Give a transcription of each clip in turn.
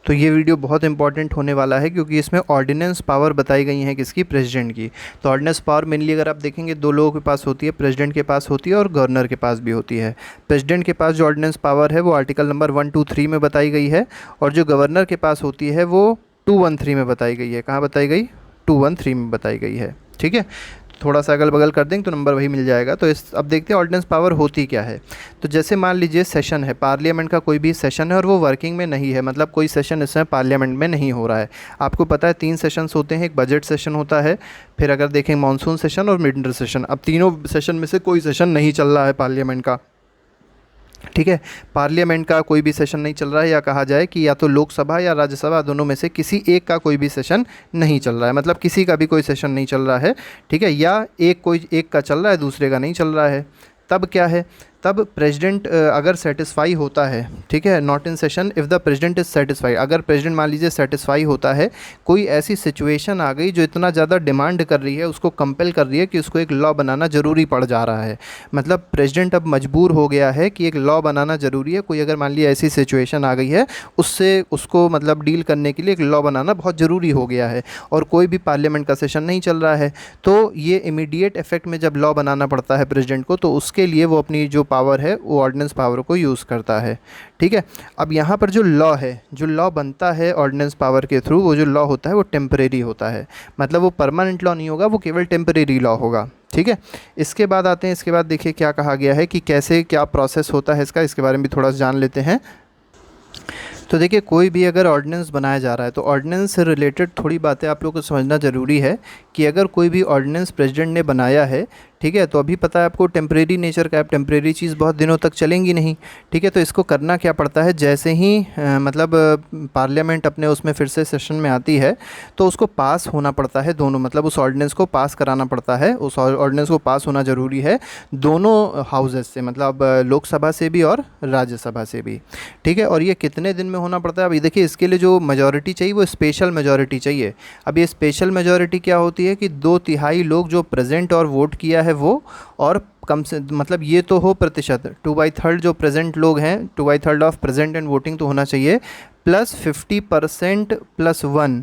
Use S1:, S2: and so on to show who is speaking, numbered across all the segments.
S1: तो ये वीडियो बहुत इंपॉर्टेंट होने वाला है क्योंकि इसमें ऑर्डिनेंस पावर बताई गई हैं किसकी, प्रेसिडेंट की। तो ऑर्डिनेंस पावर मेनली अगर आप देखेंगे दो लोगों के पास होती है, प्रेसिडेंट के पास होती है और गवर्नर के पास भी होती है। प्रेसिडेंट के पास जो ऑर्डिनेंस पावर है वो आर्टिकल नंबर 123 में बताई गई है, और जो गवर्नर के पास होती है वो 213 में बताई गई है। कहाँ बताई गई? 213 में बताई गई है। ठीक है, थोड़ा सा अगल बगल कर देंगे तो नंबर वही मिल जाएगा। तो इस अब देखते हैं ऑर्डिनेंस पावर होती क्या है। तो जैसे मान लीजिए सेशन है, पार्लियामेंट का कोई भी सेशन है और वो वर्किंग में नहीं है, मतलब कोई सेशन इस समय पार्लियामेंट में नहीं हो रहा है। आपको पता है 3 सेशंस होते हैं, एक बजट सेशन होता है, फिर अगर देखें मानसून सेशन और मिड टर्म सेशन। अब तीनों सेशन में से कोई सेशन नहीं चल रहा है पार्लियामेंट का। ठीक है, पार्लियामेंट का कोई भी सेशन नहीं चल रहा है, या कहा जाए कि या तो लोकसभा या राज्यसभा दोनों में से किसी एक का कोई भी सेशन नहीं चल रहा है, मतलब किसी का भी कोई सेशन नहीं चल रहा है। ठीक है, या कोई एक का चल रहा है दूसरे का नहीं चल रहा है। तब क्या है, तब प्रेसिडेंट अगर सेटिस्फाई होता है, ठीक है, not in session if the president is satisfy, अगर प्रेसिडेंट मान लीजिए सेटिस्फाई होता है, कोई ऐसी सिचुएशन आ गई जो इतना ज़्यादा डिमांड कर रही है, उसको कंपेल कर रही है कि उसको एक लॉ बनाना ज़रूरी पड़ जा रहा है, मतलब प्रेसिडेंट अब मजबूर हो गया है कि एक लॉ बनाना ज़रूरी है। कोई अगर मान लीजिए ऐसी सिचुएशन आ गई है, उससे उसको मतलब डील करने के लिए एक लॉ बनाना बहुत ज़रूरी हो गया है, और कोई भी पार्लियामेंट का सेशन नहीं चल रहा है, तो ये इमीडिएट इफेक्ट में जब लॉ बनाना पड़ता है प्रेसिडेंट को, तो उसके लिए वो अपनी जो पावर है वो ऑर्डिनेंस पावर को यूज़ करता है। ठीक है, अब यहाँ पर जो लॉ है, जो लॉ बनता है ऑर्डिनेंस पावर के थ्रू, वो जो लॉ होता है वो टेम्परेरी होता है, मतलब वो परमानेंट लॉ नहीं होगा, वो केवल टेम्परेरी लॉ होगा। ठीक है, इसके बाद आते हैं, इसके बाद देखिए क्या कहा गया है कि कैसे क्या प्रोसेस होता है इसका, इसके बारे में भी थोड़ा सा जान लेते हैं। तो देखिए, कोई भी अगर ऑर्डिनेंस बनाया जा रहा है तो ऑर्डिनेंस से रिलेटेड थोड़ी बातें आप लोग को समझना ज़रूरी है कि अगर कोई भी ऑर्डिनेंस प्रेसिडेंट ने बनाया है, ठीक है, तो अभी पता है आपको टेम्परेरी नेचर का है, टेम्परेरी चीज़ बहुत दिनों तक चलेंगी नहीं। ठीक है, तो इसको करना क्या पड़ता है, जैसे ही मतलब पार्लियामेंट अपने उसमें फिर से सेशन में आती है तो उसको पास होना पड़ता है दोनों, मतलब उस ऑर्डिनेंस को पास कराना पड़ता है, उस ऑर्डिनेंस को पास होना ज़रूरी है दोनों हाउसेस से, मतलब लोकसभा से भी और राज्यसभा से भी। ठीक है, और ये कितने दिन में होना पड़ता है? अभी देखिए, इसके लिए जो मेजॉरिटी चाहिए वो स्पेशल मेजॉरिटी चाहिए। अब ये स्पेशल मेजॉरिटी क्या होती है कि 2/3 लोग जो प्रेजेंट और वोट किया है वो, और कम से मतलब ये तो हो प्रतिशत 2/3 जो प्रेजेंट लोग हैं, 2/3 ऑफ प्रेजेंट एंड वोटिंग तो होना चाहिए, प्लस 50% प्लस 1।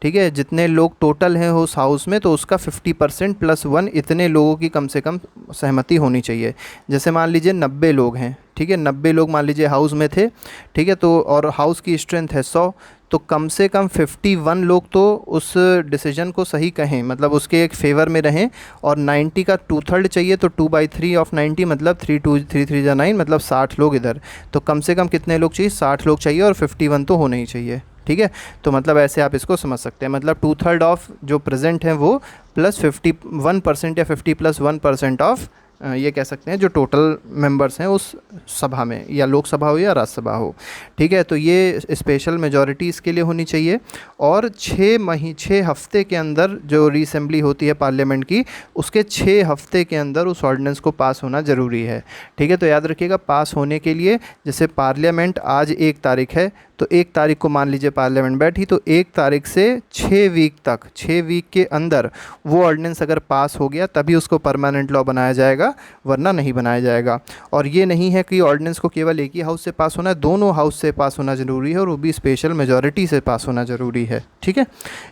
S1: ठीक है, जितने लोग टोटल हैं उस हाउस में तो उसका 50% प्लस 1, इतने लोगों की कम से कम सहमति होनी चाहिए। जैसे मान लीजिए 90 लोग हैं, ठीक है, 90 लोग मान लीजिए हाउस में थे, ठीक है, तो और हाउस की स्ट्रेंथ है 100, तो कम से कम 51 लोग तो उस डिसीजन को सही कहें, मतलब उसके एक फेवर में रहें, और 90 का 2/3 चाहिए, तो 2/3 ऑफ 90 मतलब 3 2 3 3 जा 9, मतलब 60 लोग इधर। तो कम से कम कितने लोग चाहिए? 60 लोग चाहिए, और 51 तो होने ही चाहिए। ठीक है, तो मतलब ऐसे आप इसको समझ सकते हैं, मतलब 2/3 ऑफ जो प्रेजेंट हैं वो, प्लस 51% या 50 प्लस 1% ऑफ ये कह सकते हैं जो टोटल मेंबर्स हैं उस सभा में, या लोकसभा हो या राज्यसभा हो। ठीक है, तो ये स्पेशल मेजॉरिटी इसके लिए होनी चाहिए, और 6 हफ्ते के अंदर जो रीअसेंबली होती है पार्लियामेंट की, उसके 6 हफ्ते के अंदर उस ऑर्डिनेंस को पास होना ज़रूरी है। ठीक है, तो याद रखिएगा, पास होने के लिए, जैसे पार्लियामेंट आज 1 तारीख है, तो 1 तारीख को मान लीजिए पार्लियामेंट बैठी, तो 1 तारीख से 6 वीक तक, 6 वीक के अंदर वो ऑर्डिनेंस अगर पास हो गया तभी उसको परमानेंट लॉ बनाया जाएगा, वरना नहीं बनाया जाएगा। और ये नहीं है कि ऑर्डिनेंस को केवल एक ही हाउस से पास होना है, दोनों हाउस से पास होना ज़रूरी है, और वो भी स्पेशल मेजॉरिटी से पास होना ज़रूरी है। ठीक है,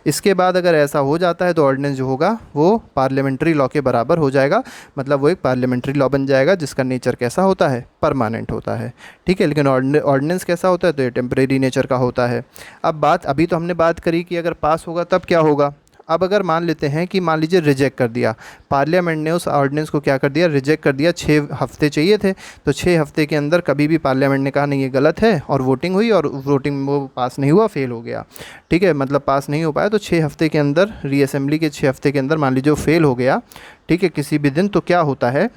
S1: इसके बाद अगर ऐसा हो जाता है तो ऑर्डिनेंस जो होगा वो पार्लियामेंट्री लॉ के बराबर हो जाएगा, मतलब वो एक पार्लियामेंट्री लॉ बन जाएगा, जिसका नेचर कैसा होता है? परमानेंट होता है। ठीक है, लेकिन ऑर्डिनेंस कैसा होता है? तो ये टेम्परेरी नेचर का होता है। अब अभी तो हमने बात करी कि अगर पास होगा तब क्या होगा। अब अगर मान लेते हैं कि मान लीजिए रिजेक्ट कर दिया, पार्लियामेंट ने उस ऑर्डिनेंस को क्या कर दिया? रिजेक्ट कर दिया। 6 हफ्ते चाहिए थे, तो 6 हफ्ते के अंदर कभी भी पार्लियामेंट ने कहा नहीं ये गलत है, और वोटिंग हुई, और वोटिंग वो पास नहीं हुआ, फेल हो गया। ठीक है, मतलब पास नहीं हो पाया, तो 6 हफ्ते के अंदर, रीअसेंबली के 6 हफ्ते के अंदर मान लीजिए वो फेल हो गया, ठीक है, किसी भी दिन, तो क्या होता है?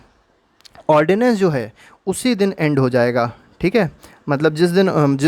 S1: ऑर्डिनेंस जो है उसी दिन एंड हो जाएगा। ठीक है, मतलब जिस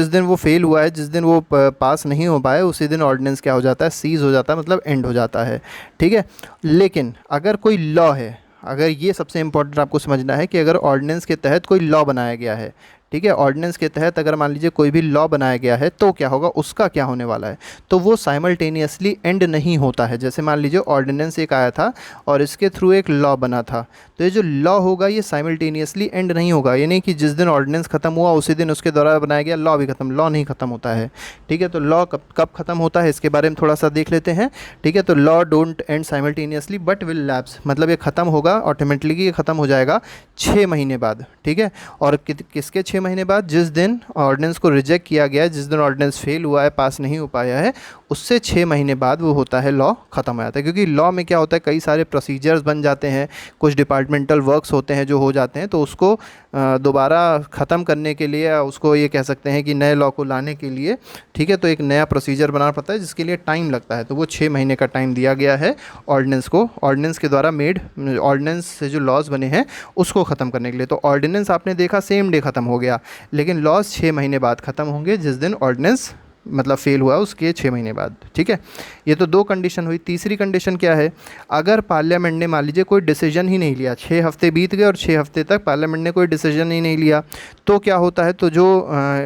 S1: दिन वो फेल हुआ है, जिस दिन वो पास नहीं हो पाया, उसी दिन ऑर्डिनेंस क्या हो जाता है? सीज़ हो जाता है, मतलब एंड हो जाता है। ठीक है, लेकिन अगर कोई लॉ है, अगर ये सबसे इम्पोर्टेंट आपको समझना है कि अगर ऑर्डिनेंस के तहत कोई लॉ बनाया गया है, ठीक है। ऑर्डिनेंस के तहत अगर मान लीजिए कोई भी लॉ बनाया गया है तो क्या होगा, उसका क्या होने वाला है, तो वो साइमल्टेनियसली एंड नहीं होता है। जैसे मान लीजिए ऑर्डिनेंस एक आया था और इसके थ्रू एक लॉ बना था, तो ये जो लॉ होगा ये साइमल्टेनियसली एंड नहीं होगा। ये नहीं कि जिस दिन ऑर्डिनेंस खत्म हुआ उसी दिन उसके द्वारा बनाया गया लॉ भी खत्म, लॉ नहीं खत्म होता है। ठीक है, तो लॉ कब कब खत्म होता है इसके बारे में थोड़ा सा देख लेते हैं। ठीक है, तो law don't and simultaneously but will lapse, मतलब ये खत्म होगा ऑटोमेटिकली, ये खत्म हो जाएगा 6 महीने बाद। ठीक है, और किसके 6 महीने बाद, जिस दिन ऑर्डिनेंस को रिजेक्ट किया गया है, जिस दिन ऑर्डिनेंस फेल हुआ है, पास नहीं हो पाया है, उससे 6 महीने बाद वो होता है लॉ खत्म हो जाता है। क्योंकि लॉ में क्या होता है, कई सारे प्रोसीजर्स बन जाते हैं, कुछ डिपार्टमेंटल वर्क्स होते हैं जो हो जाते हैं, तो उसको दोबारा ख़त्म करने के लिए, उसको ये कह सकते हैं कि नए लॉ को लाने के लिए, ठीक है, तो एक नया प्रोसीजर बनाना पड़ता है जिसके लिए टाइम लगता है। तो वो 6 महीने का टाइम दिया गया है ऑर्डिनेंस को, ऑर्डिनेंस के द्वारा मेड, ऑर्डिनेंस से जो लॉज बने हैं उसको ख़त्म करने के लिए। तो ऑर्डिनेंस आपने देखा सेम डे ख़त्म हो गया, लेकिन लॉज 6 महीने बाद ख़त्म होंगे, जिस दिन ऑर्डिनेंस मतलब फेल हुआ उसके 6 महीने बाद। ठीक है, ये तो 2 कंडीशन हुई। तीसरी कंडीशन क्या है, अगर पार्लियामेंट ने मान लीजिए कोई डिसीजन ही नहीं लिया, 6 हफ्ते बीत गए और 6 हफ्ते तक पार्लियामेंट ने कोई डिसीजन ही नहीं लिया, तो क्या होता है, तो जो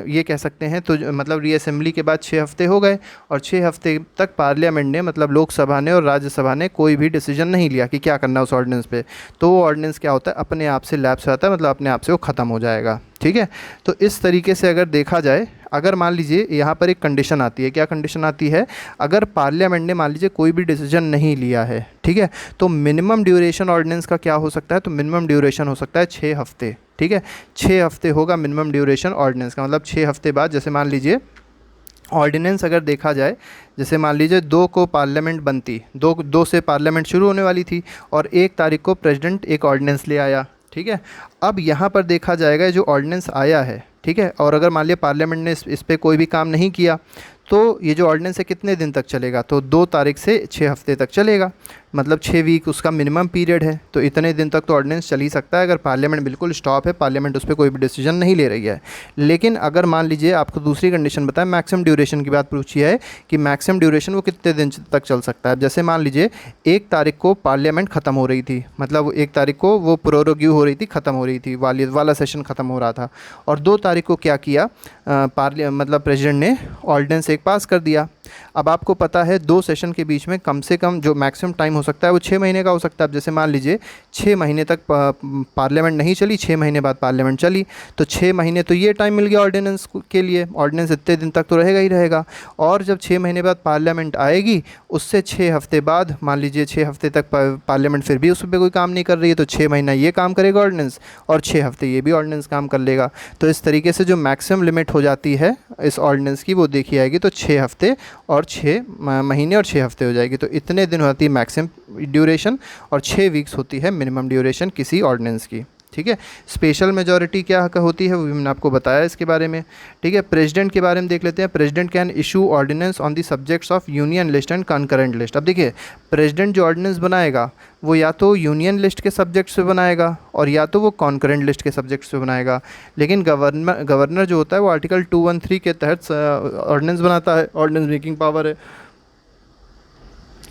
S1: ये कह सकते हैं, तो मतलब रीअसेंबली के बाद 6 हफ्ते हो गए और 6 हफ्ते तक पार्लियामेंट ने, मतलब लोकसभा ने और राज्यसभा ने कोई भी डिसीजन नहीं लिया कि क्या करना है उस ऑर्डिनेंस पे, तो वो ऑर्डिनेंस क्या होता है, अपने आप से लैप्स हो जाता है, मतलब अपने आप से वो ख़त्म हो जाएगा। ठीक है, तो इस तरीके से अगर देखा जाए, अगर मान लीजिए यहाँ पर एक कंडीशन आती है, क्या कंडीशन आती है, अगर पार्लियामेंट ने मान लीजिए कोई भी डिसीजन नहीं लिया है, ठीक है, तो मिनिमम ड्यूरेशन ऑर्डिनेंस का क्या हो सकता है, तो मिनिमम ड्यूरेशन हो सकता है 6 हफ्ते। ठीक है, 6 हफ्ते होगा मिनिमम ड्यूरेशन ऑर्डिनेंस का, मतलब 6 हफ्ते बाद, जैसे मान लीजिए ऑर्डिनेंस अगर देखा जाए, जैसे मान लीजिए 2 को पार्लियामेंट बनती, 2 से पार्लियामेंट शुरू होने वाली थी और 1 तारीख को प्रेसिडेंट एक ऑर्डिनेंस ले आया। ठीक है, अब यहाँ पर देखा जाएगा जो ऑर्डिनेंस आया है, ठीक है, और अगर मान लिया पार्लियामेंट ने इस पे कोई भी काम नहीं किया, तो ये जो ऑर्डिनेंस है कितने दिन तक चलेगा, तो 2 तारीख से 6 हफ्ते तक चलेगा, मतलब 6 वीक उसका मिनिमम पीरियड है। तो इतने दिन तक तो ऑर्डिनेंस चल ही सकता है अगर पार्लियामेंट बिल्कुल स्टॉप है, पार्लियामेंट उस पर कोई भी डिसीजन नहीं ले रही है। लेकिन अगर मान लीजिए आपको दूसरी कंडीशन बताएं, मैक्सिमम ड्यूरेशन की बात पूछी है कि मैक्सिमम ड्यूरेशन वो कितने दिन तक चल सकता है। जैसे मान लीजिए 1 तारीख को पार्लियामेंट ख़त्म हो रही थी, मतलब 1 तारीख को वो प्रोरोग्यू हो रही थी, ख़त्म हो रही थी, वाला सेशन ख़त्म हो रहा था, और 2 तारीख को क्या किया, मतलब प्रेसिडेंट ने ऑर्डिनेंस एक पास कर दिया। अब आपको पता है 2 सेशन के बीच में कम से कम जो मैक्सिमम टाइम हो सकता है वो 6 महीने का हो सकता है। अब जैसे मान लीजिए 6 महीने तक पार्लियामेंट नहीं चली, 6 महीने बाद पार्लियामेंट चली, तो 6 महीने तो ये टाइम मिल गया ऑर्डिनेंस के लिए, ऑर्डिनेंस इतने दिन तक तो रहेगा ही रहेगा। और जब 6 महीने बाद पार्लियामेंट आएगी, उससे 6 हफ्ते बाद, मान लीजिए 6 हफ्ते तक पार्लियामेंट फिर भी उस पर कोई काम नहीं कर रही है, तो 6 महीना ये काम करेगा ऑर्डिनेंस और 6 हफ्ते ये भी ऑर्डिनेंस काम कर लेगा। तो इस तरीके से जो मैक्सिमम लिमिट हो जाती है इस ऑर्डिनेंस की वो देखी आएगी, तो 6 हफ्ते और 6 महीने और 6 हफ्ते हो जाएगी। तो इतने दिन होती है मैक्सिमम ड्यूरेशन और 6 वीक्स होती है मिनिमम ड्यूरेशन किसी ऑर्डिनेंस की। ठीक है, स्पेशल मेजॉरिटी क्या होती है वो भी मैंने आपको बताया इसके बारे में। ठीक है, प्रेसिडेंट के बारे में देख लेते हैं। President can issue ordinance on the subjects of union list and concurrent list. अब देखिए, प्रेसिडेंट जो ऑर्डिनेंस बनाएगा वो या तो यूनियन लिस्ट के सब्जेक्ट्स पे बनाएगा और या तो वो कॉन्करेंट लिस्ट के सब्जेक्ट्स पे बनाएगा। लेकिन गवर्नर जो होता है वो आर्टिकल 213 के तहत ऑर्डिनेंस बनाता है, ऑर्डिनेंस मेकिंग पावर है।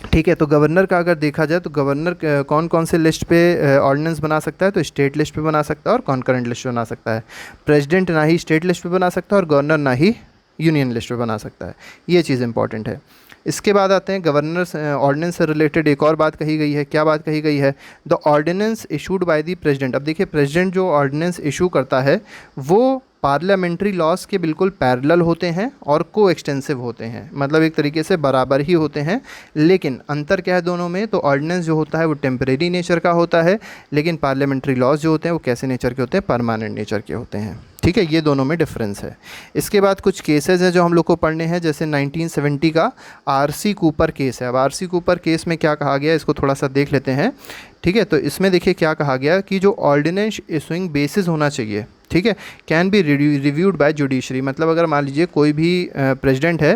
S1: ठीक है, तो गवर्नर का अगर देखा जाए तो गवर्नर कौन कौन से लिस्ट पे ऑर्डिनेंस बना सकता है, तो स्टेट लिस्ट पे बना सकता है और कॉन्करेंट लिस्ट पे बना सकता है। प्रेसिडेंट ना ही स्टेट लिस्ट पे बना सकता है और गवर्नर ना ही यूनियन लिस्ट पे बना सकता है। ये चीज़ इंपॉर्टेंट है। इसके बाद आते हैं गवर्नर ऑर्डिनेंस से रिलेटेड एक और बात कही गई है। क्या बात कही गई है, the ordinance issued by the president. अब देखिए, प्रेसिडेंट जो ऑर्डिनेंस इशू करता है वो पार्लियामेंट्री लॉज के बिल्कुल पैरेलल होते हैं और को एक्सटेंसिव होते हैं, मतलब एक तरीके से बराबर ही होते हैं। लेकिन अंतर क्या है दोनों में, तो ऑर्डिनेंस जो होता है वो टेम्परेरी नेचर का होता है, लेकिन पार्लियामेंट्री लॉज जो होते हैं वो कैसे नेचर के होते हैं, परमानेंट नेचर के होते हैं। ठीक है, ये दोनों में डिफरेंस है। इसके बाद कुछ केसेस हैं जो हम लोग को पढ़ने हैं, जैसे 1970 का आरसी कूपर केस है। अब आरसी कूपर केस में क्या कहा गया, इसको थोड़ा सा देख लेते हैं। ठीक है, तो इसमें देखिए क्या कहा गया कि जो ऑर्डिनेंस इशूइंग बेसिस होना चाहिए, ठीक है, can be reviewed by judiciary. मतलब अगर मान लीजिए कोई भी प्रेसिडेंट है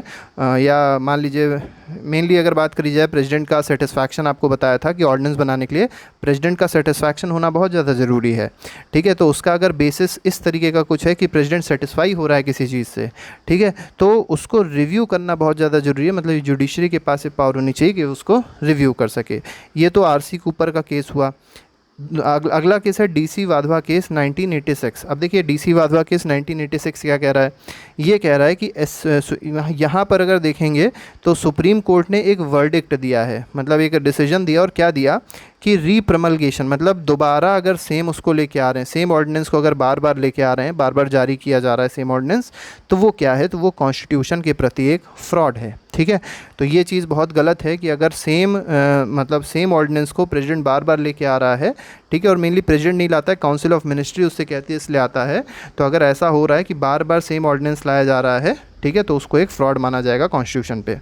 S1: या मान लीजिए मेनली अगर बात करी जाए प्रेसिडेंट का सेटिस्फैक्शन, आपको बताया था कि ऑर्डिनेंस बनाने के लिए प्रेसिडेंट का सेटिस्फैक्शन होना बहुत ज़्यादा ज़रूरी है। ठीक है, तो उसका अगर बेसिस इस तरीके का कुछ है कि प्रेसिडेंट सेटिस्फाई हो रहा है किसी चीज़ से, ठीक है, तो उसको रिव्यू करना बहुत ज़्यादा ज़रूरी है। मतलब जुडिशरी के पास ये पावर होनी चाहिए कि उसको रिव्यू कर सके। ये तो आरसी कूपर का केस हुआ। अगला केस है डीसी वाधवा केस 1986। अब देखिए डीसी वाधवा केस 1986 क्या कह रहा है, ये कह रहा है कि यहाँ पर अगर देखेंगे तो सुप्रीम कोर्ट ने एक वर्डिक्ट दिया है, मतलब एक डिसीजन दिया, और क्या दिया कि रीप्रमलगेशन मतलब दोबारा अगर सेम उसको लेके आ रहे हैं, सेम ऑर्डिनेंस को अगर बार बार लेके आ रहे हैं, बार बार जारी किया जा रहा है सेम ऑर्डिनेंस, तो वो क्या है, तो वो कॉन्स्टिट्यूशन के प्रति एक फ्रॉड है। ठीक है, तो ये चीज़ बहुत गलत है कि अगर सेम मतलब सेम ऑर्डिनेंस को प्रेसिडेंट बार बार लेके आ रहा है, ठीक है, और मेनली प्रेसिडेंट नहीं लाता है, काउंसिल ऑफ मिनिस्ट्री उससे कहती है इसलिए आता है, तो अगर ऐसा हो रहा है कि बार बार सेम ऑर्डिनेंस लाया जा रहा है, ठीक है, तो उसको एक फ्रॉड माना जाएगा कॉन्स्टिट्यूशन पे।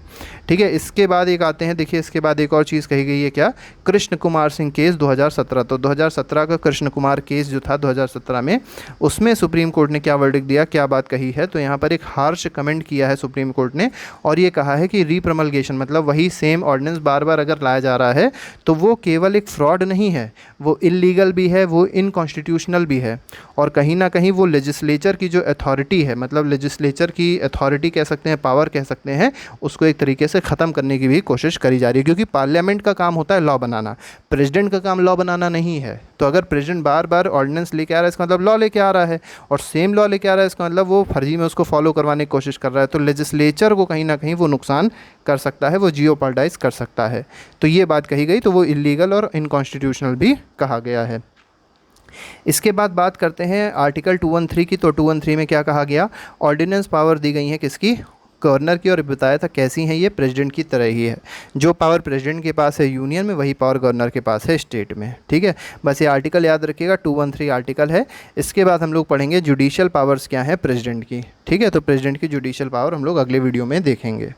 S1: ठीक है, इसके बाद एक आते हैं, देखिए इसके बाद एक और चीज़ कही गई है क्या, कृष्ण कुमार सिंह केस 2017। तो 2017 का कृष्ण कुमार केस जो था 2017 में, उसमें सुप्रीम कोर्ट ने क्या वर्डिक्ट दिया, क्या बात कही है, तो यहाँ पर एक हार्श कमेंट किया है सुप्रीम कोर्ट ने, और ये कहा है कि रीप्रमलगेशन मतलब वही सेम ऑर्डिनेंस बार बार अगर लाया जा रहा है तो वो केवल एक फ्रॉड नहीं है, वो इलीगल भी है, वो इनकॉन्स्टिट्यूशनल भी है, और कहीं ना कहीं वो लेजिस्लेचर की जो अथॉरिटी है, मतलब लेजिस्लेचर की अथॉरिटी कह सकते हैं, पावर कह सकते हैं, उसको एक तरीके से ख़त्म करने की भी कोशिश करी जा रही है, क्योंकि पार्लियामेंट का काम होता है लॉ बनाना, प्रेसिडेंट का काम लॉ बनाना नहीं है। तो अगर प्रेसिडेंट बार बार ऑर्डिनेंस लेके आ रहा है, इसका मतलब लॉ लेके आ रहा है, और सेम लॉ लेके आ रहा है, इसका मतलब वो फर्जी में उसको फॉलो करवाने की कोशिश कर रहा है, तो लेजिस्लेचर को कहीं ना कहीं वो नुकसान कर सकता है, वो जियोपॉलिटाइज कर सकता है। तो ये बात कही गई, तो वो इलीगल और इनकॉन्स्टिट्यूशनल भी कहा गया है। इसके बाद बात करते हैं आर्टिकल 213 की। तो 213 में क्या कहा गया, ऑर्डिनेंस पावर दी गई है किसकी, गवर्नर की, और बताया था कैसी है, ये प्रेसिडेंट की तरह ही है, जो पावर प्रेसिडेंट के पास है यूनियन में, वही पावर गवर्नर के पास है स्टेट में। ठीक है, बस ये आर्टिकल याद रखिएगा, 213 आर्टिकल है। इसके बाद हम लोग पढ़ेंगे जुडिशियल पावर्स क्या है प्रेसिडेंट की। ठीक है, तो प्रेसिडेंट की जुडिशियल पावर हम लोग अगले वीडियो में देखेंगे।